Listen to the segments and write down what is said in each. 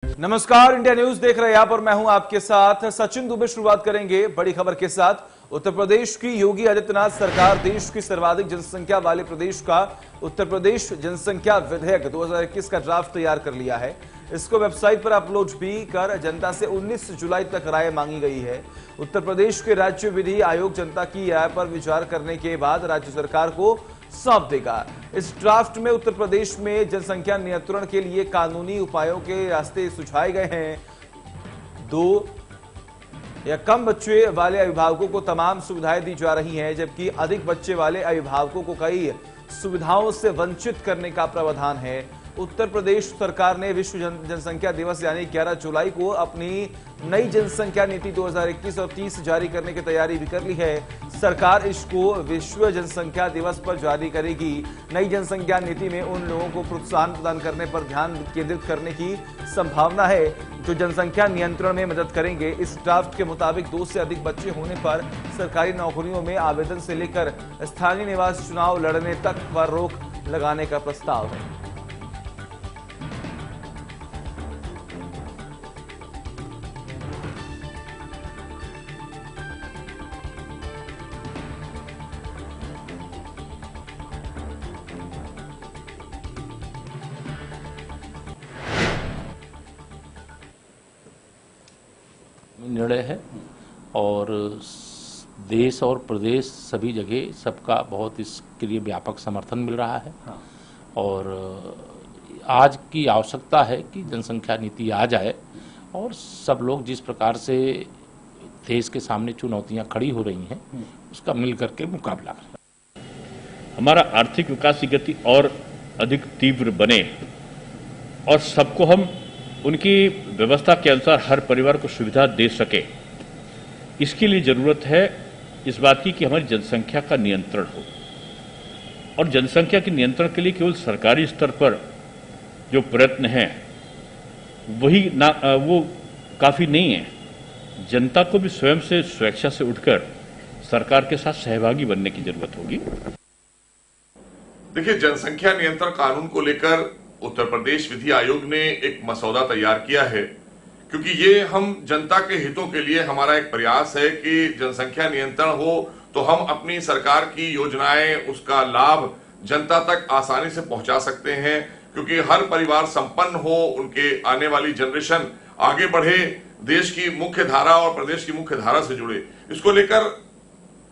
नमस्कार, India news देख रहे हैं आप और मैं हूं आपके साथ सचिन दुबे। शुरुआत करेंगे बड़ी खबर के साथ। उत्तर प्रदेश की योगी आदित्यनाथ सरकार देश की सर्वाधिक जनसंख्या वाले प्रदेश का उत्तर प्रदेश जनसंख्या विधेयक 2021 का ड्राफ्ट तैयार कर लिया है। इसको वेबसाइट पर अपलोड भी कर जनता से 19 जुलाई तक राय मांगी गई है। उत्तर प्रदेश के राज्य विधि आयोग जनता की राय पर विचार करने के बाद राज्य सरकार को सौंप देगा। इस ड्राफ्ट में उत्तर प्रदेश में जनसंख्या नियंत्रण के लिए कानूनी उपायों के रास्ते सुझाए गए हैं। 2 या कम बच्चे वाले अभिभावकों को तमाम सुविधाएं दी जा रही हैं, जबकि अधिक बच्चे वाले अभिभावकों को कई सुविधाओं से वंचित करने का प्रावधान है। उत्तर प्रदेश सरकार ने विश्व जनसंख्या दिवस यानी 11 जुलाई को अपनी नई जनसंख्या नीति 2021 और 30 जारी करने की तैयारी भी कर ली है। सरकार इसको विश्व जनसंख्या दिवस पर जारी करेगी। नई जनसंख्या नीति में उन लोगों को प्रोत्साहन प्रदान करने पर ध्यान केंद्रित करने की संभावना है जो जनसंख्या नियंत्रण में मदद करेंगे। इस ड्राफ्ट के मुताबिक 2 से अधिक बच्चे होने पर सरकारी नौकरियों में आवेदन से लेकर स्थानीय निवास चुनाव लड़ने तक पर रोक लगाने का प्रस्ताव है। निर्णय है और देश और प्रदेश सभी जगह सबका बहुत इसके लिए व्यापक समर्थन मिल रहा है। और आज की आवश्यकता है कि जनसंख्या नीति आ जाए और सब लोग जिस प्रकार से देश के सामने चुनौतियां खड़ी हो रही हैं उसका मिल करके मुकाबला करें। हमारा आर्थिक विकास की गति और अधिक तीव्र बने और सबको हम उनकी व्यवस्था के अनुसार हर परिवार को सुविधा दे सके, इसके लिए जरूरत है इस बात की कि हमारी जनसंख्या का नियंत्रण हो। और जनसंख्या के नियंत्रण के लिए केवल सरकारी स्तर पर जो प्रयत्न हैं वो काफी नहीं है। जनता को भी स्वयं से स्वेच्छा से उठकर सरकार के साथ सहभागी बनने की जरूरत होगी। देखिए, जनसंख्या नियंत्रण कानून को लेकर उत्तर प्रदेश विधि आयोग ने एक मसौदा तैयार किया है, क्योंकि ये हम जनता के हितों के लिए हमारा एक प्रयास है कि जनसंख्या नियंत्रण हो तो हम अपनी सरकार की योजनाएं, उसका लाभ जनता तक आसानी से पहुंचा सकते हैं, क्योंकि हर परिवार संपन्न हो, उनके आने वाली जनरेशन आगे बढ़े, देश की मुख्य धारा और प्रदेश की मुख्य धारा से जुड़े। इसको लेकर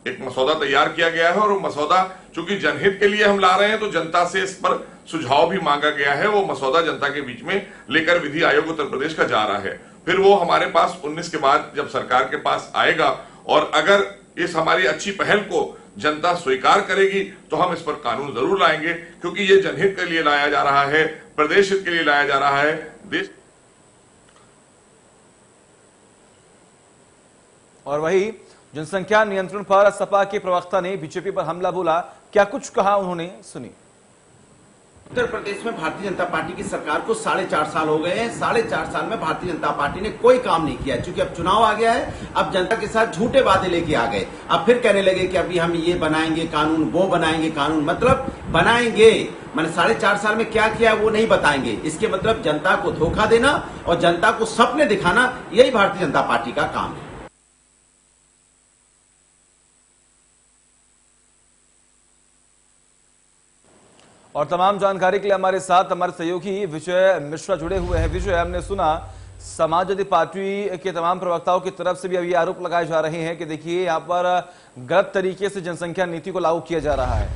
एक मसौदा तैयार किया गया है और वो मसौदा चूंकि जनहित के लिए हम ला रहे हैं तो जनता से इस पर सुझाव भी मांगा गया है। वो मसौदा जनता के बीच में लेकर विधि आयोग उत्तर प्रदेश का जा रहा है। फिर वो हमारे पास 19 के बाद जब सरकार के पास आएगा और अगर इस हमारी अच्छी पहल को जनता स्वीकार करेगी तो हम इस पर कानून जरूर लाएंगे, क्योंकि ये जनहित के लिए लाया जा रहा है, प्रदेश हित के लिए लाया जा रहा है। देश और वही जनसंख्या नियंत्रण पर सपा के प्रवक्ता ने बीजेपी पर हमला बोला। क्या कुछ कहा उन्होंने, सुनिए। उत्तर प्रदेश में भारतीय जनता पार्टी की सरकार को 4.5 साल हो गए हैं। 4.5 साल में भारतीय जनता पार्टी ने कोई काम नहीं किया, क्योंकि अब चुनाव आ गया है। अब जनता के साथ झूठे वादे लेके आ गए। अब फिर कहने लगे कि अभी हम ये बनाएंगे कानून, वो बनाएंगे कानून। मतलब बनाएंगे, मैंने 4.5 साल में क्या किया वो नहीं बताएंगे। इसके मतलब जनता को धोखा देना और जनता को सपने दिखाना, यही भारतीय जनता पार्टी का काम है। और तमाम जानकारी के लिए हमारे साथ हमारे सहयोगी विजय मिश्रा जुड़े हुए हैं। विजय, हमने सुना समाजवादी पार्टी के तमाम प्रवक्ताओं की तरफ से भी अब ये आरोप लगाए जा रहे हैं कि देखिए यहाँ पर गलत तरीके से जनसंख्या नीति को लागू किया जा रहा है।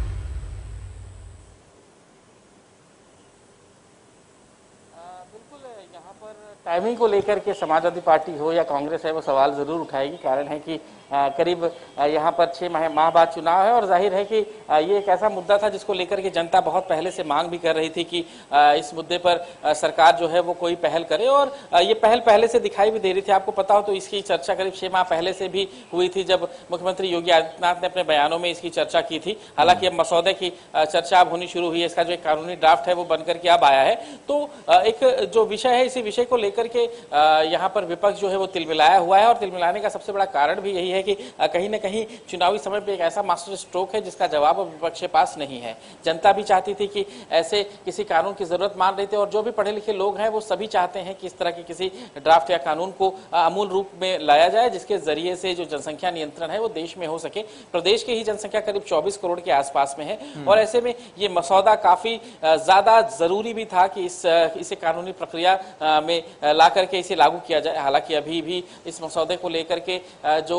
बिल्कुल, यहाँ पर टाइमिंग को लेकर के समाजवादी पार्टी हो या कांग्रेस है वो सवाल जरूर उठाएगी। कारण है कि करीब यहाँ पर 6 माह बाद चुनाव है और जाहिर है कि ये एक ऐसा मुद्दा था जिसको लेकर के जनता बहुत पहले से मांग भी कर रही थी कि इस मुद्दे पर सरकार जो है वो कोई पहल करे, और ये पहल पहले से दिखाई भी दे रही थी। आपको पता हो तो इसकी चर्चा करीब 6 माह पहले से भी हुई थी, जब मुख्यमंत्री योगी आदित्यनाथ ने अपने बयानों में इसकी चर्चा की थी। हालांकि अब मसौदे की चर्चा अब होनी शुरू हुई है, इसका जो एक कानूनी ड्राफ्ट है वो बनकर के अब आया है। तो एक जो विषय है, इसी विषय को लेकर लेकर के यहाँ पर विपक्ष जो है वो तिलमिलाया हुआ है, और तिलमिलाने का सबसे बड़ा कारण भी यही है कि कहीं ना कहीं चुनावी समय पे एक ऐसा मास्टर स्ट्रोक है जिसका जवाब विपक्ष के पास नहीं है। जनता भी चाहती थी कि ऐसे किसी कानून की जरूरत मान रही थी, और जो भी पढ़े लिखे लोग हैं वो सभी चाहते हैं कि इस तरह के किसी ड्राफ्ट या कानून को अमूल रूप में लाया जाए, जिसके जरिए से जो जनसंख्या नियंत्रण है वो देश में हो सके। प्रदेश की ही जनसंख्या करीब 24 करोड़ के आसपास में है, और ऐसे में ये मसौदा काफी ज्यादा जरूरी भी था कि इसे कानूनी प्रक्रिया में ला करके इसे लागू किया जाए। हालांकि अभी भी इस मसौदे को लेकर के जो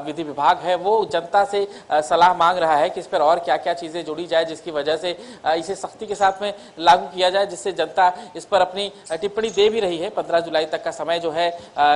विधि विभाग है वो जनता से सलाह मांग रहा है कि इस पर और क्या क्या चीजें जोड़ी जाए, जिसकी वजह से इसे सख्ती के साथ में लागू किया जाए, जिससे जनता इस पर अपनी टिप्पणी दे भी रही है। 15 जुलाई तक का समय जो है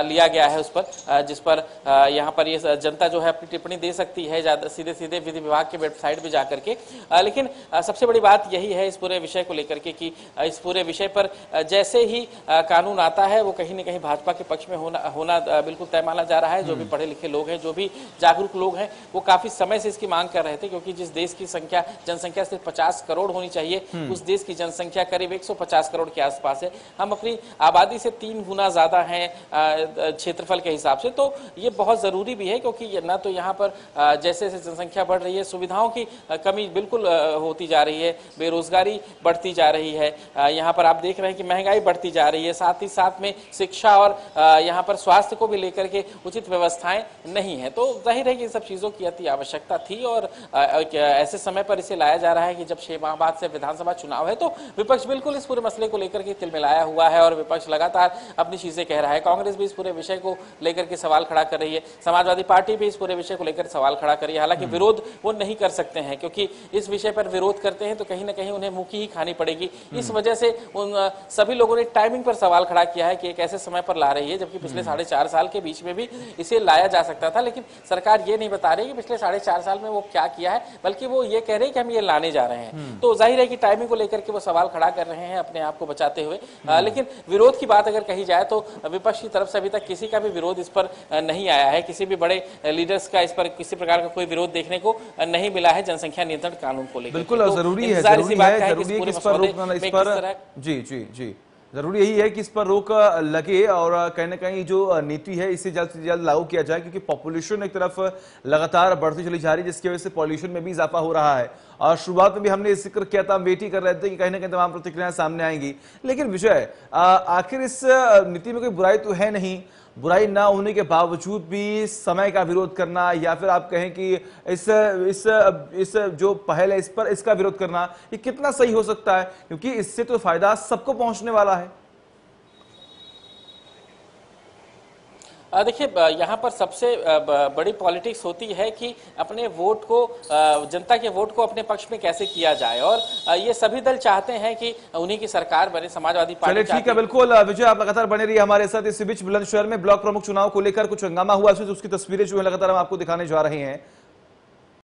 लिया गया है उस पर, जिस पर यहाँ पर ये जनता जो है अपनी टिप्पणी दे सकती है सीधे सीधे विधि विभाग के वेबसाइट पे जाकर के। लेकिन सबसे बड़ी बात यही है इस पूरे विषय को लेकर के कि इस पूरे विषय पर जैसे ही कानून आता है वो कहीं न कहीं भाजपा के पक्ष में होना बिल्कुल तय माना जा रहा है। जो भी पढ़े लिखे लोग हैं, जो भी जागरूक लोग हैं, वो काफी समय से इसकी मांग कर रहे थे, क्योंकि जिस देश की जनसंख्या सिर्फ 50 करोड़ होनी चाहिए, उस देश की जनसंख्या करीब 150 करोड़ के आसपास है। हम अपनी आबादी से 3 गुना ज्यादा हैं क्षेत्रफल के हिसाब से, तो ये बहुत जरूरी भी है, क्योंकि ना तो यहाँ पर जैसे जैसे जनसंख्या बढ़ रही है सुविधाओं की कमी बिल्कुल होती जा रही है, बेरोजगारी बढ़ती जा रही है, यहाँ पर आप देख रहे हैं कि महंगाई बढ़ती जा रही है, साथ ही साथ में शिक्षा और यहाँ पर स्वास्थ्य को भी लेकर के उचित व्यवस्थाएं नहीं है। तो जाहिर है कि इन सब चीजों की अति आवश्यकता थी, और ऐसे समय पर इसे लाया जा रहा है कि जब 6 माह बाद से विधानसभा चुनाव है, तो विपक्ष बिल्कुल इस पूरे मसले को लेकर के तिलमिलाया हुआ है, और विपक्ष लगातार अपनी चीजें कह रहा है। कांग्रेस भी इस पूरे विषय को लेकर के सवाल खड़ा कर रही है, समाजवादी पार्टी भी इस पूरे विषय को लेकर सवाल खड़ा कर रही है। हालांकि विरोध वो नहीं कर सकते हैं, क्योंकि इस विषय पर विरोध करते हैं तो कहीं ना कहीं उन्हें मुक्की ही खानी पड़ेगी। इस वजह से उन सभी लोगों ने टाइमिंग पर सवाल खड़ा किया है कि एक ऐसे समय पर ला रही है जबकि पिछले 4.5 साल के बीच में भी इसे लाया जा सकता था, लेकिन सरकार ये नहीं बता रही कि पिछले 4.5 साल में वो क्या किया है, बल्कि वो ये कह रहे हैं कि हम ये लाने जा रहे हैं। तो जाहिर है कि टाइमिंग को लेकर के वो सवाल खड़ा कर रहे हैं अपने आप को बचाते हुए। लेकिन विरोध की बात अगर कही जाए तो विपक्ष की तरफ से अभी तक किसी का भी विरोध इस पर नहीं आया है, किसी भी बड़े लीडर्स का इस पर किसी प्रकार का कोई विरोध देखने को नहीं मिला है जनसंख्या नियंत्रण कानून को लेकर। बिल्कुल जरूरी है कि इस पर रोक, इस पर जी जरूरी यही है कि इस पर रोक लगे, और कहीं ना कहीं जो नीति है इसे जल्द से जल्द लागू किया जाए, क्योंकि पॉपुलेशन एक तरफ लगातार बढ़ती चली जा रही है, जिसकी वजह से पॉल्यूशन में भी इजाफा हो रहा है। और शुरुआत में भी हमने जिक्र किया था, हम वेट ही कर रहे थे कि कहीं ना कहीं तमाम प्रतिक्रियाएं सामने आएंगी। लेकिन विजय, आखिर इस नीति में कोई बुराई तो है नहीं, बुराई ना होने के बावजूद भी समय का विरोध करना, या फिर आप कहें कि इस जो पहल है इस पर इसका विरोध करना, ये कितना सही हो सकता है? क्योंकि इससे तो फायदा सबको पहुंचने वाला है। देखिए, यहाँ पर सबसे बड़ी पॉलिटिक्स होती है कि अपने वोट को, जनता के वोट को अपने पक्ष में कैसे किया जाए, और ये सभी दल चाहते हैं कि उन्हीं की सरकार बने। समाजवादी पार्टी ठीक है, बिल्कुल विजय, आप लगातार बने रहिए हमारे साथ। इसी बीच बुलंदशहर में ब्लॉक प्रमुख चुनाव को लेकर कुछ हंगामा हुआ, उसकी तस्वीरें जो है लगातार हम आपको दिखाने जा रहे हैं।